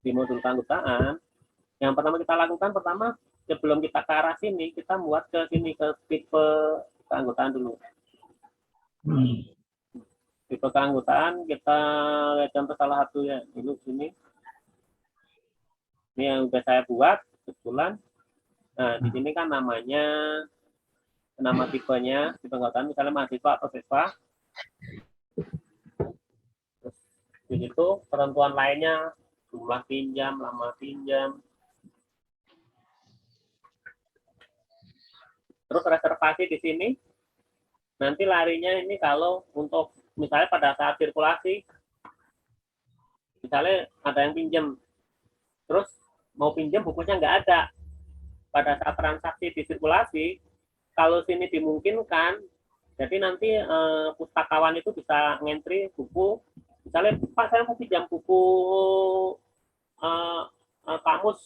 di modul keanggotaan, yang pertama kita lakukan pertama sebelum kita ke arah sini, kita buat ke sini ke tipe keanggotaan dulu. Tipe keanggotaan kita lihat contoh salah satu ya dulu sini. Ini yang udah saya buat kebetulan. Nah, di sini kan namanya nama tipenya, tipe keanggotaan misalnya mahasiswa atau siswa. Terus di situ ketentuan lainnya, jumlah pinjam, lama pinjam. Terus reservasi di sini. Nanti larinya ini kalau untuk misalnya pada saat sirkulasi, misalnya ada yang pinjam, terus mau pinjam bukunya nggak ada. Pada saat transaksi di sirkulasi, kalau sini dimungkinkan, jadi nanti pustakawan itu bisa ngentri buku, misalnya Pak saya mau pinjam buku kamus,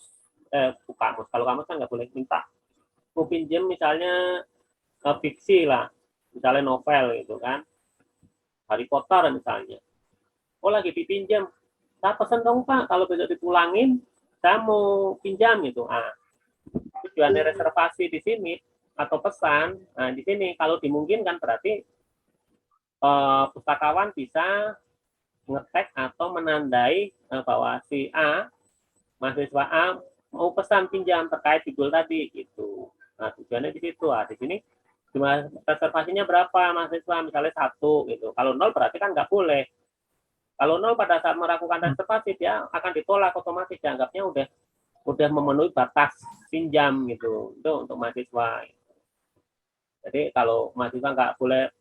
buku kamus, kalau kamus kan nggak boleh minta. Mau pinjam misalnya fiksi lah, misalnya novel gitu kan, Harry Potter misalnya. Oh lagi dipinjam, saya pesen dong Pak, kalau besok dipulangin, saya mau pinjam gitu. Tujuannya reservasi di sini atau pesan, nah di sini kalau dimungkinkan berarti pustakawan bisa ngetek atau menandai bahwa si A, mahasiswa A mau pesan pinjam terkait judul tadi gitu. Nah tujuannya di situ. Di sini cuma reservasinya berapa mahasiswa, misalnya 1 gitu. Kalau 0 berarti kan nggak boleh. Kalau 0 pada saat melakukan reservasi dia akan ditolak otomatis, dianggapnya udah memenuhi batas pinjam gitu. Itu untuk mahasiswa. Jadi kalau mahasiswa nggak boleh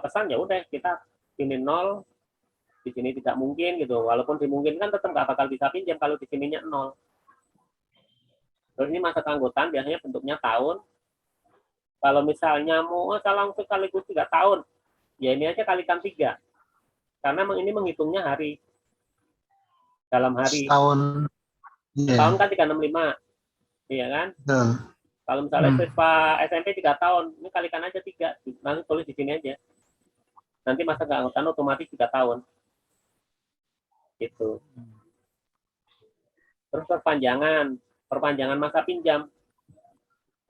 pesan ya udah kita ini 0, di sini tidak mungkin gitu. Walaupun dimungkinkan tetap nggak bakal bisa pinjam kalau di sininya 0. Terus ini masa keanggotaan biasanya bentuknya tahun. Kalau misalnya mau langsung sekaligus 3 tahun, ya ini aja kalikan 3. Karena ini menghitungnya hari. Dalam hari. Setahun. Tahun kan 365. Iya kan? Kalau misalnya siswa SMP 3 tahun, ini kalikan aja 3. Nanti tulis di sini aja. Nanti masa keanggotaan otomatis 3 tahun. Gitu. Terus perpanjangan masa pinjam.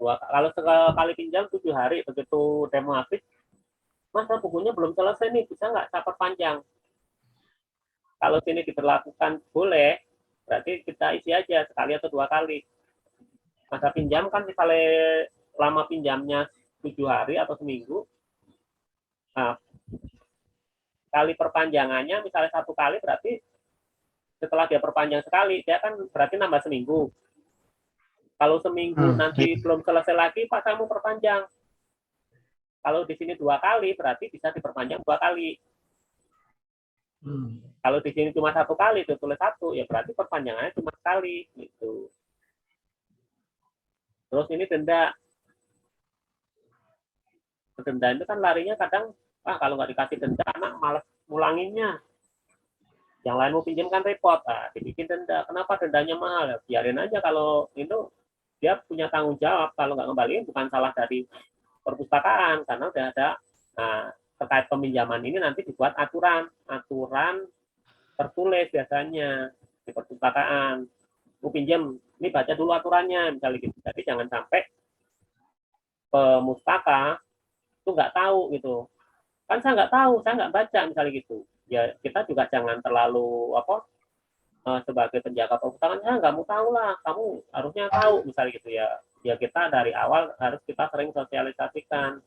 Kalau sekali pinjam 7 hari, begitu demo habis, masa bukunya belum selesai nih, bisa nggak saya perpanjang? Kalau sini diberlakukan boleh, berarti kita isi aja sekali atau 2 kali. Masa pinjam kan misalnya lama pinjamnya 7 hari atau seminggu, nah, kali perpanjangannya misalnya 1 kali berarti setelah dia perpanjang sekali, dia kan berarti nambah seminggu. Kalau seminggu nanti belum selesai lagi, Pak saya mau perpanjang. Kalau di sini 2 kali, berarti bisa diperpanjang 2 kali. Kalau di sini cuma 1 kali, ditulis 1, ya berarti perpanjangannya cuma sekali. Gitu. Terus ini denda. Denda itu kan larinya kadang, kalau nggak dikasih denda, anak malas ngulanginnya. Yang lain mau pinjam kan repot, dibikin denda. Kenapa dendanya mahal? Ya, biarin aja kalau itu dia punya tanggung jawab. Kalau nggak kembaliin bukan salah dari perpustakaan, karena udah ada terkait peminjaman ini nanti dibuat aturan tertulis biasanya di perpustakaan. Mau pinjam, ini baca dulu aturannya misalnya gitu. Jadi jangan sampai pemustaka itu nggak tahu gitu. Kan saya nggak tahu, saya nggak baca misalnya gitu. Ya kita juga jangan terlalu sebagai penjaga perpustakaan, nggak mau tahu lah, kamu harusnya tahu misalnya gitu ya. Ya kita dari awal harus kita sering sosialisasikan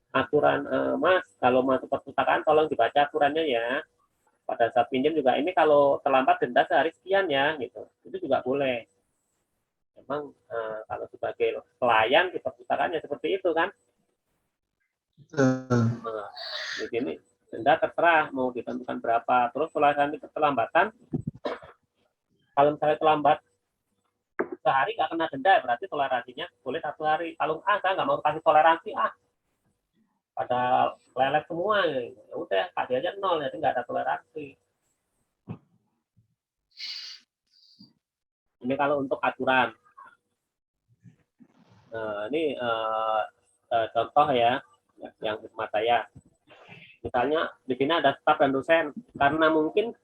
aturan, Mas, kalau masuk perpustakaan tolong dibaca aturannya ya. Pada saat pinjam juga ini kalau terlambat denda sehari sekian ya, gitu. Itu juga boleh. Memang kalau sebagai pelayan di perpustakaan ya seperti itu kan. Di sini denda terserah mau ditentukan berapa. Terus toleransi keterlambatan, kalau misalnya terlambat sehari nggak kena denda, berarti toleransinya boleh 1 hari. Kalau saya nggak mau kasih toleransi, pada lelet semua, ya udah kasih aja 0, jadi nggak ada toleransi. Ini kalau untuk aturan. Ini contoh ya, yang hikmat saya. Misalnya di sini ada staf dan dosen, karena mungkin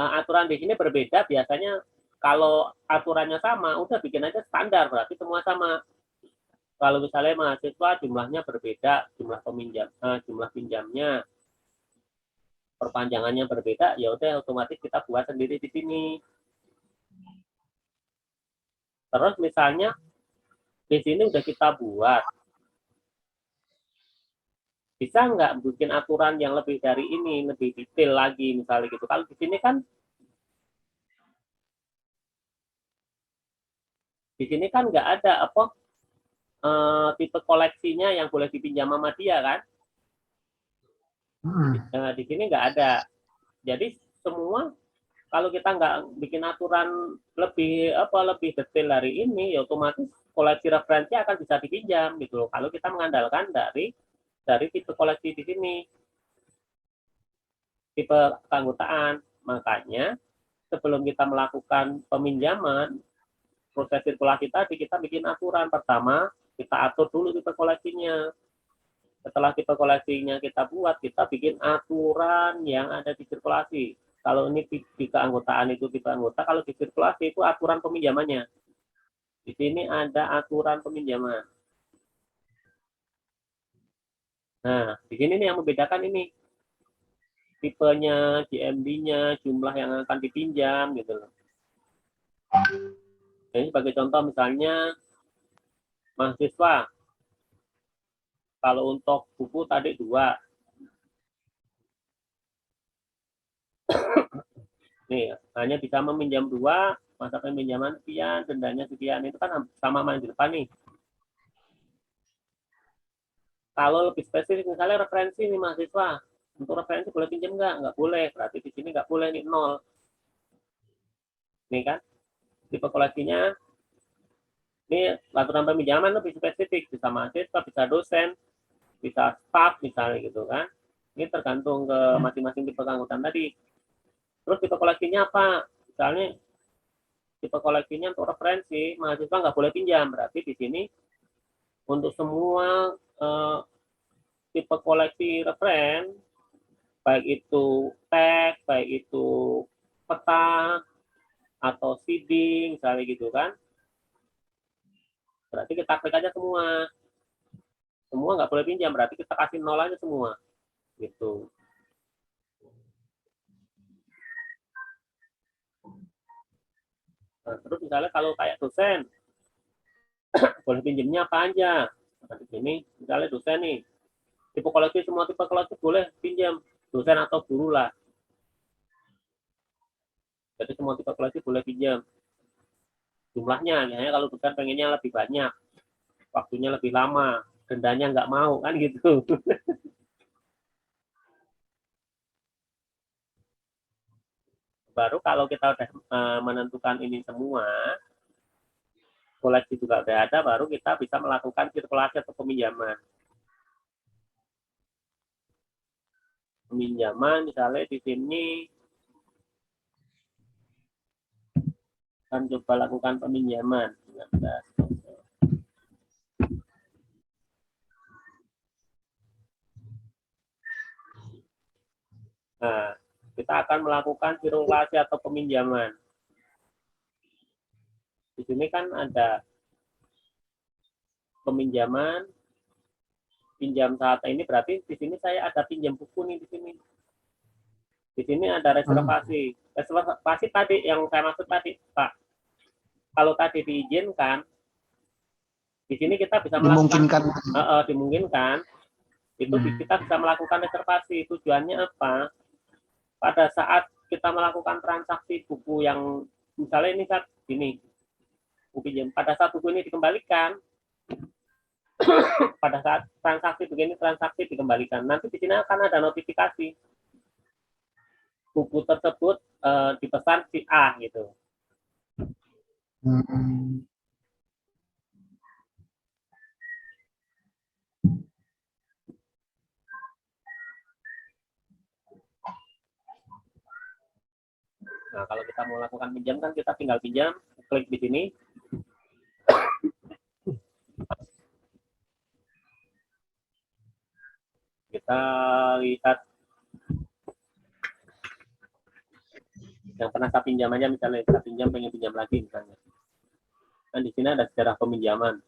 aturan di sini berbeda, biasanya kalau aturannya sama, udah bikin aja standar, berarti semua sama. Kalau misalnya mahasiswa jumlahnya berbeda, jumlah pinjamnya, perpanjangannya berbeda, ya udah otomatis kita buat sendiri di sini. Terus misalnya di sini udah kita buat, bisa nggak bikin aturan yang lebih dari ini, lebih detail lagi misalnya gitu. Kalau di sini kan nggak ada apa tipe koleksinya yang boleh dipinjam sama dia kan. Di sini nggak ada. Jadi semua kalau kita nggak bikin aturan lebih detail dari ini, ya otomatis koleksi referensi akan bisa dipinjam gitu loh. Kalau kita mengandalkan dari tipe koleksi di sini, tipe keanggotaan. Makanya sebelum kita melakukan peminjaman, proses sirkulasi tadi kita bikin aturan. Pertama, kita atur dulu tipe koleksinya. Setelah tipe koleksinya kita buat, kita bikin aturan yang ada di sirkulasi. Kalau ini di keanggotaan itu tipe anggota, kalau di sirkulasi itu aturan peminjamannya. Di sini ada aturan peminjaman. Nah, di sini nih yang membedakan ini. Tipenya, GMB-nya, jumlah yang akan dipinjam gitu loh. Ini sebagai contoh misalnya mahasiswa. Kalau untuk buku tadi 2. Nih, hanya bisa meminjam 2, masa peminjaman sekian, dendanya sekian, itu kan sama main di depan nih. Kalau lebih spesifik, misalnya referensi nih mahasiswa, untuk referensi boleh pinjam nggak? Nggak boleh, berarti di sini nggak boleh nih, 0. Nih kan, tipe koleksinya, ini aturan peminjaman lebih spesifik, bisa mahasiswa, bisa dosen, bisa staff misalnya gitu kan. Ini tergantung ke masing-masing tipe keanggotaan tadi. Terus tipe koleksinya apa? Misalnya tipe koleksinya untuk referensi, mahasiswa nggak boleh pinjam, berarti di sini untuk semua tipe koleksi referen, baik itu teks, baik itu peta, atau seeding, misalnya gitu kan. Berarti kita klik aja semua. Semua nggak boleh pinjam, berarti kita kasih 0 aja semua. Gitu. Nah, terus misalnya kalau kayak dosen, boleh pinjamnya apa aja. Nah, di sini misalnya dosen nih, tipe koleksi, semua tipe koleksi boleh pinjam. Dosen atau guru lah. Jadi semua tipe koleksi boleh pinjam. Jumlahnya, misalnya kalau dosen pengennya lebih banyak, waktunya lebih lama, dendanya nggak mau, kan gitu. Baru kalau kita udah menentukan ini semua, koleksi juga udah ada, baru kita bisa melakukan sirkulasi atau peminjaman. Peminjaman misalnya di sini akan coba lakukan peminjaman. Nah, kita akan melakukan sirkulasi atau peminjaman. Di sini kan ada peminjaman, pinjam saat ini, berarti di sini saya ada pinjam buku nih di sini. Di sini ada reservasi. Reservasi tadi yang saya maksud tadi, Pak. Kalau tadi diizinkan, di sini kita bisa melakukan dimungkinkan. Itu kita bisa melakukan reservasi. Tujuannya apa? Pada saat kita melakukan transaksi buku yang misalnya ini saat ini buku pinjam, pada saat buku ini dikembalikan, pada saat transaksi begini transaksi dikembalikan, nanti di sini akan ada notifikasi buku tersebut dipesan si A gitu. Nah, kalau kita mau lakukan pinjam kan kita tinggal pinjam, klik di sini. Kita lihat Yang pernah saya pinjam aja, misalnya saya pinjam pengen pinjam lagi misalnya. Kan di sini ada sejarah peminjaman.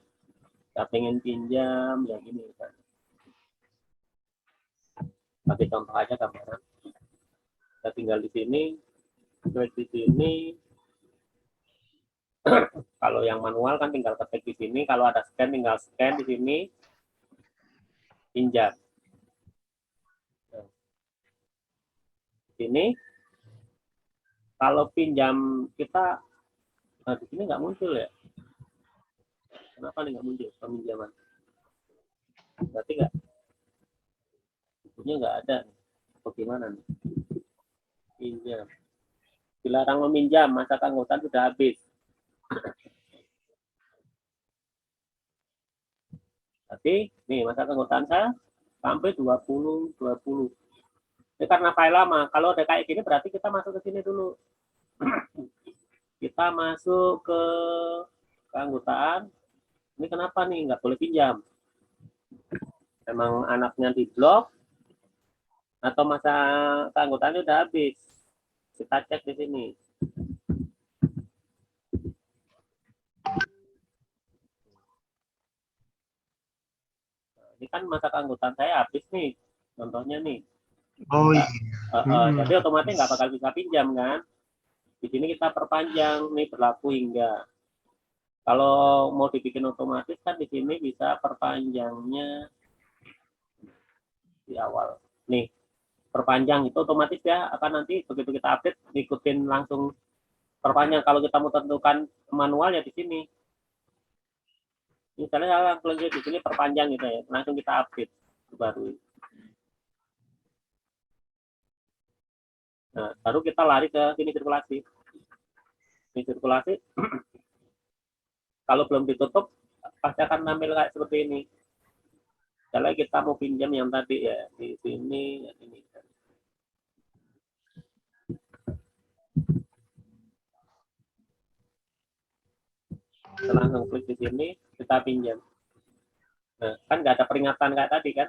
Saya pengen pinjam yang ini misalnya. Tapi contoh aja gambaran. Saya tinggal di sini, klik di sini. Kalau yang manual kan tinggal ketik di sini. Kalau ada scan tinggal scan di sini. Pinjam. Nah, di sini kalau pinjam kita, nah di sini nggak muncul ya. Kenapa nih nggak muncul peminjaman? Berarti nggak, bukunya nggak ada. Bagaimana nih? Pinjam. Dilarang meminjam, masa keanggotaan sudah habis. Tapi nih masa keanggotaan saya sampai 2020. Ini karena file lama. Kalau ada kayak gini berarti kita masuk ke sini dulu. Kita masuk ke keanggotaan. Ini kenapa nih nggak boleh pinjam? Emang anaknya di blok atau masa keanggotaannya udah habis? Kita cek di sini. Nah, ini kan masa keanggotaan saya habis nih. Contohnya nih. Oh iya. Jadi otomatis nggak bakal bisa pinjam kan? Di sini kita perpanjang nih berlaku hingga. Kalau mau dibikin otomatis kan di sini bisa perpanjangnya di awal. Nih, perpanjang itu otomatis ya akan nanti begitu kita update ngikutin langsung perpanjang. Kalau kita mau tentukan manual ya di sini. Misalnya kalau di sini perpanjang gitu ya, langsung kita update baru. Nah, baru kita lari ke sini sirkulasi. Ini sirkulasi kalau belum ditutup pasti akan tampil kayak seperti ini. Kalau kita mau pinjam yang tadi ya di sini, ya ini. Kita langsung klik di sini, kita pinjam. Nah, kan nggak ada peringatan kayak tadi kan,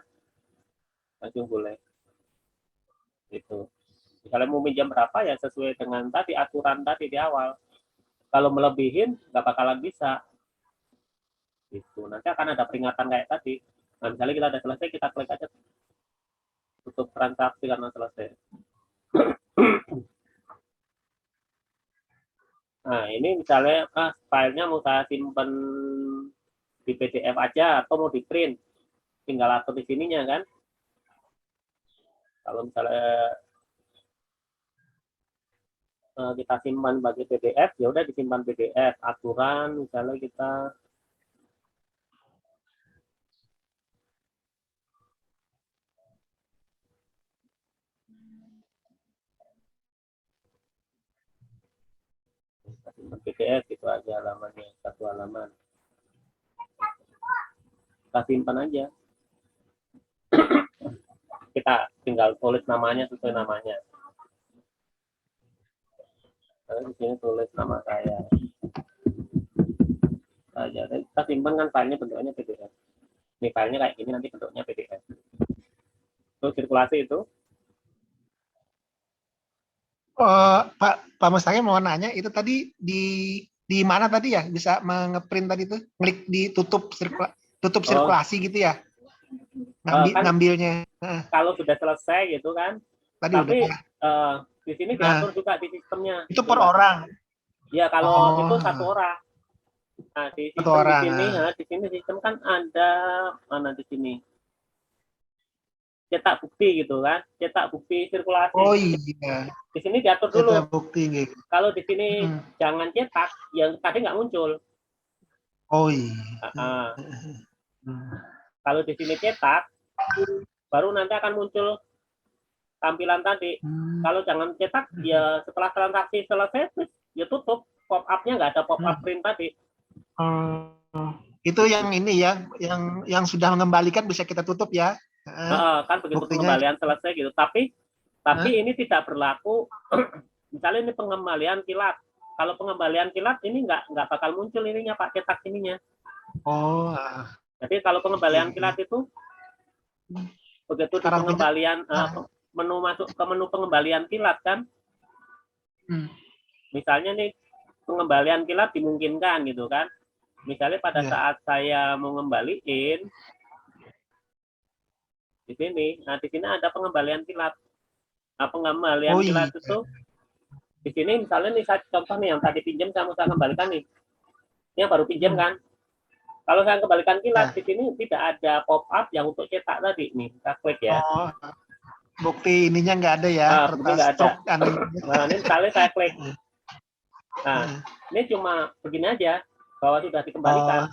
langsung boleh. Itu. Misalnya mau pinjam berapa ya sesuai dengan tadi aturan tadi di awal. Kalau melebihin nggak bakalan bisa. Gitu. Nanti akan ada peringatan kayak tadi. Nah, misalnya kita udah selesai, kita klik aja tutup transaksi karena selesai. Nah, ini misalnya filenya mau saya simpan di PDF aja atau mau di print, tinggal atur di sininya kan. Kalau misalnya kita simpan bagi PDF, ya udah disimpan PDF. Aturan misalnya kita simpan PDF itu aja halamannya, satu halaman. Kita simpan aja. Kita tinggal tulis namanya sesuai namanya. Nah, di sini tulis nama saya. Aja. Kita simpan kan filenya bentuknya PDF. Ini filenya kayak gini nanti bentuknya PDF. Terus sirkulasi itu. Pak Mustaqim mau nanya itu tadi di mana tadi ya bisa ngeprint tadi tuh klik di tutup sirkulasi gitu ya ngambilnya kalau sudah selesai gitu kan tadi tapi udah di sini diatur juga di sistemnya itu per orang ya kalau itu satu orang. Nah di sistem di sini ya di sini sistem kan ada mana di sini cetak bukti gitu kan, cetak bukti sirkulasi. Oh iya. Di sini diatur dulu. Cetak bukti gitu. Kalau di sini jangan cetak, yang tadi nggak muncul. Oh iya. Kalau di sini cetak, baru nanti akan muncul tampilan tadi. Kalau jangan cetak, ya setelah transaksi selesai, ya tutup. Pop up-nya nggak ada pop up print tadi. Itu yang ini ya, yang sudah mengembalikan bisa kita tutup ya. Kan begitu pengembalian selesai gitu. Tapi ini tidak berlaku. Misalnya ini pengembalian kilat. Kalau pengembalian kilat ini nggak bakal muncul ininya Pak, cetak ininya. Oh. Jadi kalau pengembalian kilat itu begitu di pengembalian menu masuk ke menu pengembalian kilat kan, Misalnya nih pengembalian kilat dimungkinkan gitu kan. Misalnya pada saat saya mau ngembaliin di sini, nah di sini ada pengembalian kilat. Nah, pengembalian kilat itu di sini misalnya nih saya contoh nih yang tadi pinjam saya mau saya kembalikan nih. Ini yang baru pinjam kan. Kalau saya kembalikan kilat di sini tidak ada pop up yang untuk cetak tadi nih. Kita klik ya. Oh, bukti ininya nggak ada ya, bukti nggak ada. Nah, ini misalnya saya klik. Nah, ini cuma begini aja bahwa sudah dikembalikan.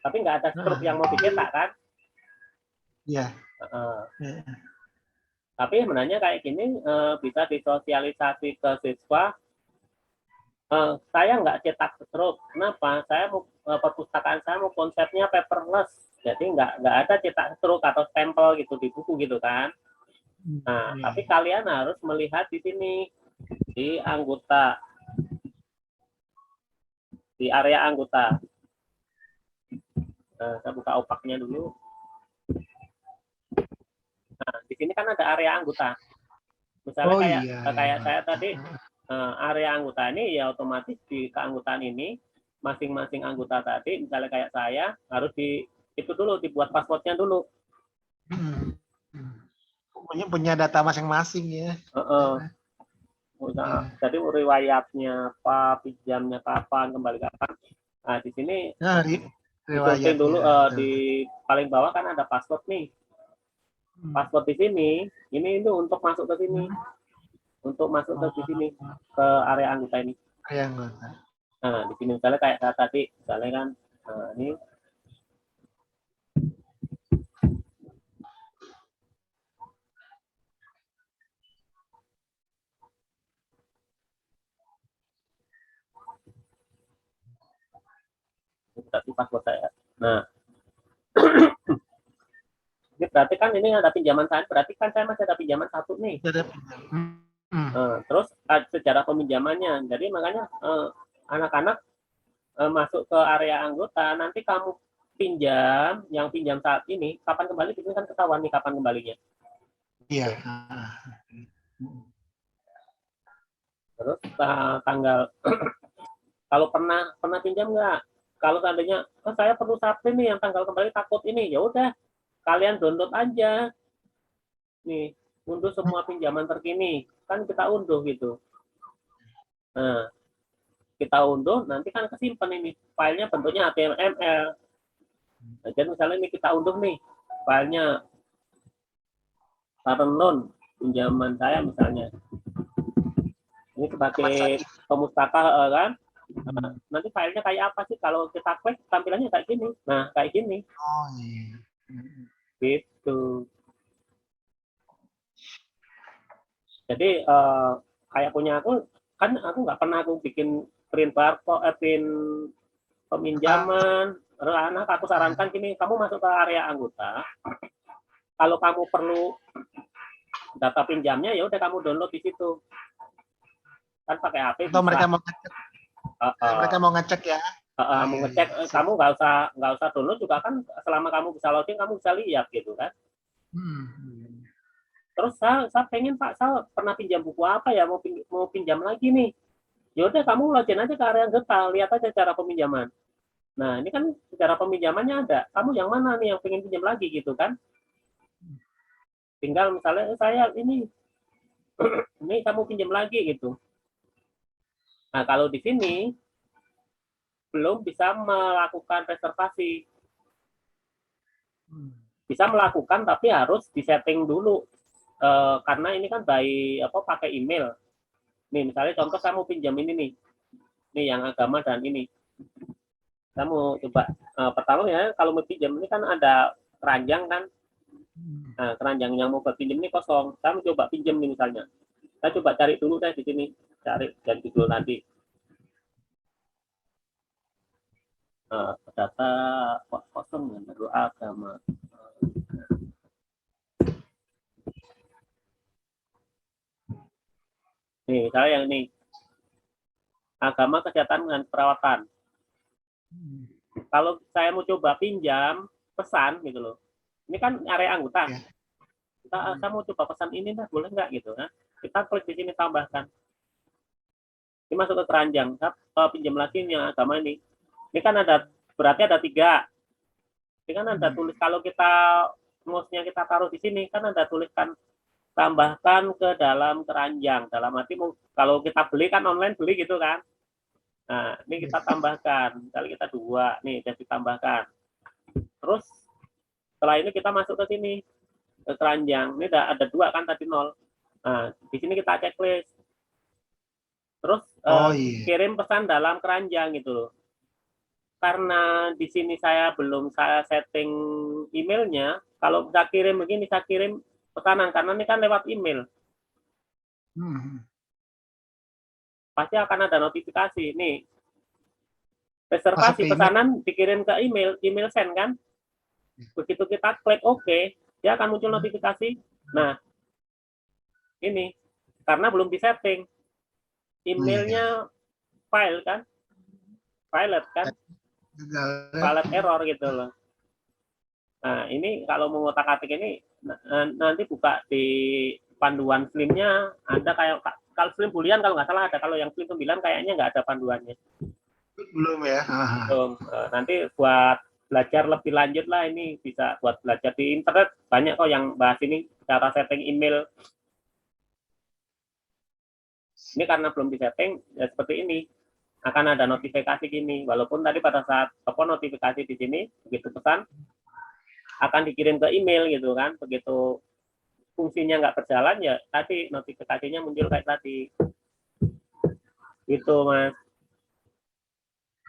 Tapi nggak ada struk yang mau dicetak kan? Iya. Tapi sebenarnya kayak gini bisa disosialisasi ke siswa. Saya nggak cetak struk. Kenapa? Saya mau perpustakaan saya mau konsepnya paperless. Jadi nggak ada cetak struk atau stempel gitu di buku gitu kan. Nah, tapi kalian harus melihat di sini di anggota, di area anggota. Saya buka opaknya dulu. Nah, di sini kan ada area anggota. Misalnya kayak saya tadi area anggota ini ya otomatis di keanggotaan ini masing-masing anggota tadi misalnya kayak saya harus itu dulu dibuat passwordnya dulu. Punya data masing-masing ya. Jadi riwayatnya apa, pinjamnya kapan, kembali kapan. Nah di sini riwayat dulu di paling bawah kan ada password nih. Password di sini, ini itu untuk masuk ke sini, untuk masuk ke sini ke area anggota ini. Area anggota. Nah di sini misalnya kayak tadi, misalnya kan, nah ini. Tapi password saya. Nah, ini berarti kan ini ada pinjaman saya, berarti kan saya masih ada pinjaman satu nih. Terus sejarah peminjamannya. Jadi makanya anak-anak masuk ke area anggota, nanti kamu pinjam, yang pinjam saat ini, kapan kembali, itu kan ketahuan nih kapan kembalinya. Iya. Terus tanggal, kalau pernah pinjam nggak? Kalau seandainya saya perlu Sabtu nih yang tanggal kembali takut ini, ya udah kalian download aja nih, unduh semua pinjaman terkini, kan kita unduh gitu. Nah, kita unduh, nanti kan kesimpan ini filenya bentuknya HTML. Nah, jadi misalnya ini kita unduh nih filenya current loan pinjaman saya misalnya. Ini sebagai pemustaka kan. Nah, nanti filenya kayak apa sih kalau kita klik tampilannya kayak gini. Nah, kayak gini. Oh iya. Gitu. Jadi kayak punya aku kan aku nggak pernah aku bikin print barcode, print peminjaman. Anak aku sarankan gini, kamu masuk ke area anggota. Kalau kamu perlu data pinjamnya ya udah kamu download di situ. Kan pakai HP. Atau mereka mau ngecek. Mereka mau ngecek ya. Mau ngecek, kamu nggak usah download juga kan, selama kamu bisa login kamu bisa lihat gitu kan. Terus saya pengen Pak, saya pernah pinjam buku apa ya, mau pinjam lagi nih. Ya udah kamu login aja ke area anggota, lihat aja cara peminjaman. Nah ini kan cara peminjamannya ada. Kamu yang mana nih yang pengen pinjam lagi gitu kan? Tinggal misalnya saya ini kamu pinjam lagi gitu. Nah kalau di sini belum bisa melakukan reservasi. Bisa melakukan tapi harus disetting dulu. Karena ini kan pakai email. Nih misalnya contoh saya mau pinjam ini nih. Nih yang agama dan ini. Saya mau coba pertama ya kalau mau pinjam ini kan ada keranjang kan. Nah, keranjang yang mau pinjam ini kosong. Saya mau coba pinjam nih misalnya. Saya coba cari dulu deh di sini. Cari dan judul nanti. Data kosong baru agama. Nih, misalnya yang ini. Agama, kesehatan, dan perawatan. Kalau saya mau coba pinjam, pesan gitu loh. Ini kan area anggota. Saya mau coba pesan ini, boleh nggak gitu. Nah, kita klik di sini tambahkan. Ini masuk ke keranjang. Pinjam lagi yang agama ini. Ini kan ada, berarti ada 3. Ini kan ada tulis, kalau kita mouse-nya kita taruh di sini, kan ada tuliskan tambahkan ke dalam keranjang. Dalam arti kalau kita beli kan online beli gitu kan. Nah, ini kita tambahkan. Kali kita 2, nih jadi ditambahkan. Terus setelah ini kita masuk ke sini, ke keranjang. Ini ada 2 kan tadi 0. Nah, di sini kita checklist. Terus kirim pesan dalam keranjang gitu loh. Karena di sini saya belum setting emailnya, kalau bisa kirim begini, saya kirim pesanan karena ini kan lewat email. Pasti akan ada notifikasi nih. Reservasi pesanan dikirim ke email send kan. Begitu kita klik OK, dia akan muncul notifikasi. Nah, ini karena belum disetting emailnya file kan, pilot kan, pilot error gitu loh. Nah, ini kalau mengotak-atik ini nanti buka di panduan Slimnya, ada kayak kalau Slim Boolean kalau nggak salah ada, kalau yang Slim 9 kayaknya nggak ada panduannya. Belum ya. Belum. Nanti buat belajar lebih lanjut lah, ini bisa buat belajar di internet, banyak kok yang bahas ini cara setting email. Ini karena belum disetting ya seperti ini, akan ada notifikasi gini, walaupun tadi pada saat notifikasi di sini begitu pesan akan dikirim ke email gitu kan, begitu fungsinya nggak berjalan ya tadi notifikasinya muncul kayak tadi gitu Mas.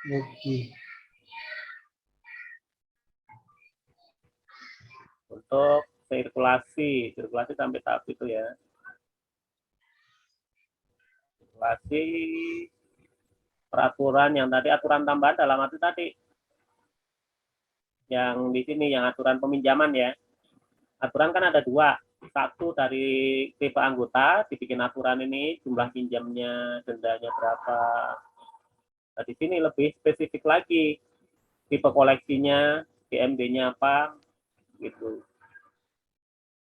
Oke. Untuk sirkulasi sampai tahap itu ya. Sirkulasi peraturan yang tadi, aturan tambahan dalam arti tadi yang di sini yang aturan peminjaman ya. Aturan kan ada 2. 1 dari tipe anggota, dibikin aturan ini jumlah pinjamnya, dendanya berapa. Nah, di sini lebih spesifik lagi, tipe koleksinya, DMB-nya apa, gitu.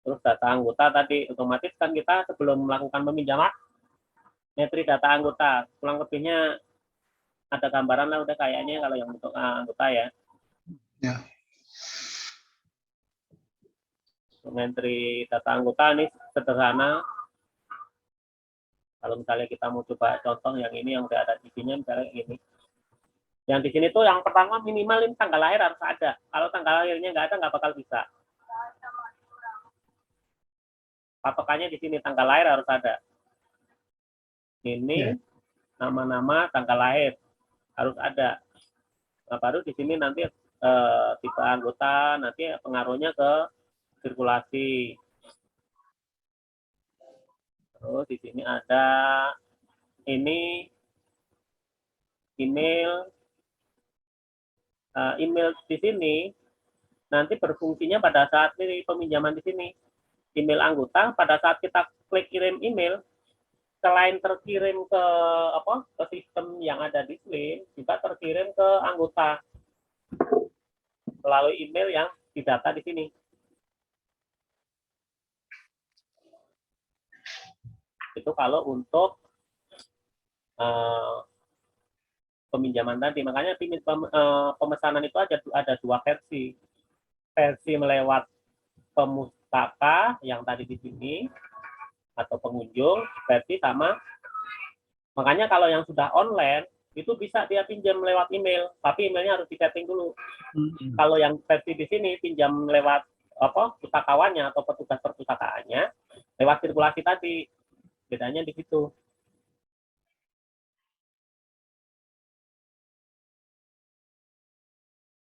Terus data anggota tadi, otomatis kan kita sebelum melakukan peminjaman, metri data anggota, kurang lebihnya ada gambaran lah udah kayaknya kalau yang untuk anggota ya. Ya. Entry data anggota ini sederhana. Kalau misalnya kita mau coba contoh yang ini yang udah ada di sini, misalnya ini. Yang di sini tuh yang pertama minimal ini tanggal lahir harus ada. Kalau tanggal lahirnya nggak ada, nggak bakal bisa. Patokannya di sini tanggal lahir harus ada. Ini nama-nama tanggal lahir harus ada. Nah, baru di sini nanti tipe anggota, nanti pengaruhnya ke sirkulasi. Terus di sini ada ini email. Email di sini nanti berfungsinya pada saat ini peminjaman di sini. Email anggota pada saat kita klik kirim email, selain terkirim ke sistem yang ada di Slim, juga terkirim ke anggota melalui email yang didata di sini. Itu kalau untuk peminjaman tadi. Makanya pemesanan itu ada 2 versi. Versi melewat pemustaka yang tadi di sini atau pengunjung, versi sama. Makanya kalau yang sudah online itu bisa dia pinjam lewat email, tapi emailnya harus disetting dulu. Kalau yang versi di sini pinjam lewat pustakawannya atau petugas perpustakaannya lewat sirkulasi tadi. Bedanya di situ.